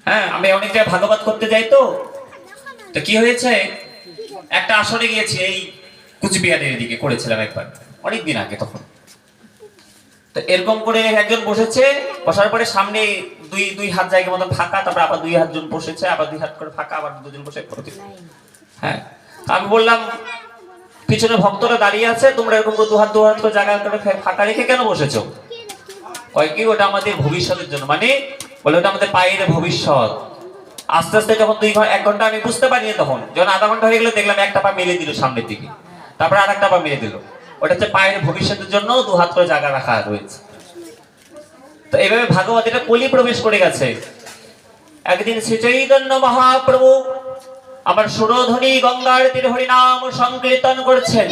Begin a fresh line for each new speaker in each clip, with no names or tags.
হ্যাঁ, আমি অনেক জায়গায় ভাগবত করতে যাই। তো তো কি হয়েছে, একটা আসরে গিয়েছি, এই কুচবিহারের দিকে করেছিলাম একবার, অনেকদিন আগে। তখন তো এরকম করে একজন বসেছে, বসার পরে সামনে দুই দুই হাত জায়গা মতো ফাঁকা, তারপর আবার দুই হাত জন বসেছে, আবার দুই হাত করে ফাঁকা, আবার দুজন বসে পড়তে। হ্যাঁ, আমি বললাম পিছনে ভক্তরা দাঁড়িয়ে আছে, তোমরা এরকম করে দু হাত করে জায়গা করে ফাঁকা রেখে কেন বসেছো? কয় কি, ওটা আমাদের ভবিষ্যতের জন্য। মানে বলে ওটা আমাদের পায়ের ভবিষ্যৎ। আস্তে আস্তে যখন 1 ঘন্টা আমি বুঝতে পারিনি, তখন যখন আধা ঘন্টা হয়ে গেল দেখলাম একটা পা মেলে দিল সামনের দিকে, তারপরে আর একটা পা মেলে দিল। ওটা হচ্ছে পায়ের ভবিষ্যতের জন্য 2 হাত করে জায়গা রাখা রয়েছে। তো এইভাবে ভাগবত এটা কলি প্রবেশ করে গেছে। একদিন শ্রী চৈতন্য মহাপ্রভু আমার সুরধ্বনি গঙ্গার তীরে হরিনাম সংকীর্তন করছেন।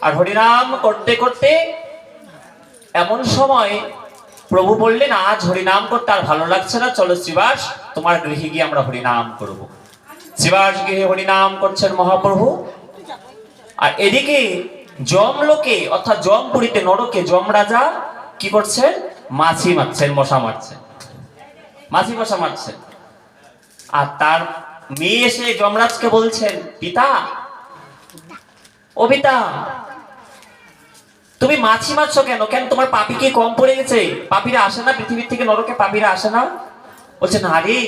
আর হরিনাম করতে করতে এমন সময় প্রভু বললেন, আজ হরিনাম করতে আর ভালো লাগছে না, চলো শ্রীবাস তোমার গৃহে গিয়ে আমরা হরিনাম করব। শ্রীবাস গৃহে হরিনাম করছেন মহাপ্রভু। আর এদিকে যমলোকে অর্থাৎ যমপুরীতে নরকে যমরাজা কি করছেন, মাছি মারছেন, মশা মারছেন, মাছি মশা মারছেন। আর তার মেয়ে এসে যমরাজকে বলছেন, পিতা, ও পিতা, তুমি মাছি মারছো কেন? কেন তোমার পাপি কি কম পড়ে গেছে? পাপীরা আসে না পৃথিবীর থেকে নরকে? পাপীরা আসে না? বলছে, না রে,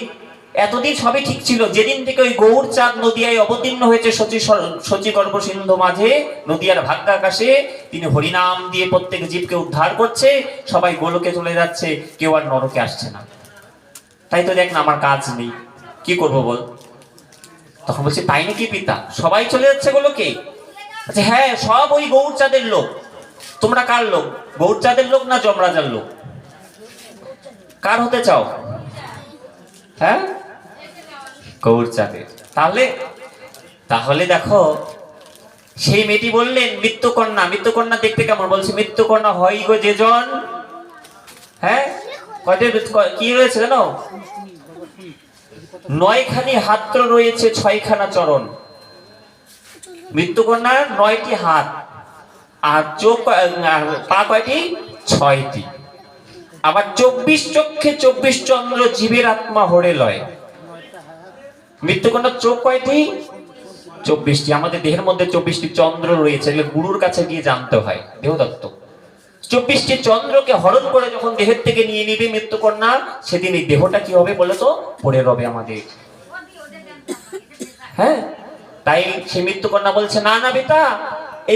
এতদিন সবই ঠিক ছিল। যেদিন থেকে ওই গৌরচাঁদ নদিয়ায় অবতীর্ণ হয়েছে শচী গর্ভ সিন্ধু মাঝে, নদিয়ার ভাগ্যাকাশে তিনি হরিনাম দিয়ে প্রত্যেক জীবকে উদ্ধার করছে, সবাই গোলকে চলে যাচ্ছে, কেউ আর নরকে আসছে না। তাই তো দেখ না, আমার কাজ নেই, কি করব বল? তখন বলছে, তাই নাকি পিতা? সবাই চলে যাচ্ছে গোলকে? আচ্ছা হ্যাঁ, সব ওই গৌরচাঁদের লোক। তোমরা কার লোক? গৌরচাঁদের লোক না যমরাজার লোক? কার হতে চাও? হ্যাঁ, গৌরচাঁদের। তাহলে তাহলে দেখো, সেই মেয়েটি বললেন, মৃত্যুকন্যা। মৃত্যুকন্যা দেখতে কেমন? বলছে, মৃত্যুকন্যা হয় গো যেজন। হ্যাঁ, কি রয়েছে জানো? 9খানি হাত রয়েছে, 6খানা চরণ। মৃত্যুকন্যার 9টি হাত, আর চোখ পা কয়টি? 6টি। আবার 24 চক্ষে 24 চন্দ্র, জীবের আত্মা হরে লয়। মৃত্যুকন্যার চোখ কয়টি? 24টি। আমাদের দেহের মধ্যে 24টি চন্দ্র রয়েছে, এগুলো গুরুর কাছে গিয়ে জানতে হয়, দেহদত্ত। 24টি চন্দ্রকে হরণ করে যখন দেহের থেকে নিয়ে নিবে মৃত্যুকন্যা, সেদিন এই দেহটা কি হবে বলে তো? পড়ে রবে আমাদের। হ্যাঁ, তাই সে মৃত্যুকন্যা বলছে, না না বেটা,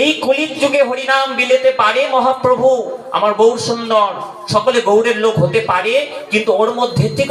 এই কলির যুগে হরিনাম বিলেতে পারে মহাপ্রভু, আমার গৌর সুন্দর, সকলে গৌরের লোক হতে পারে, কিন্তু ওর মধ্যে থেকে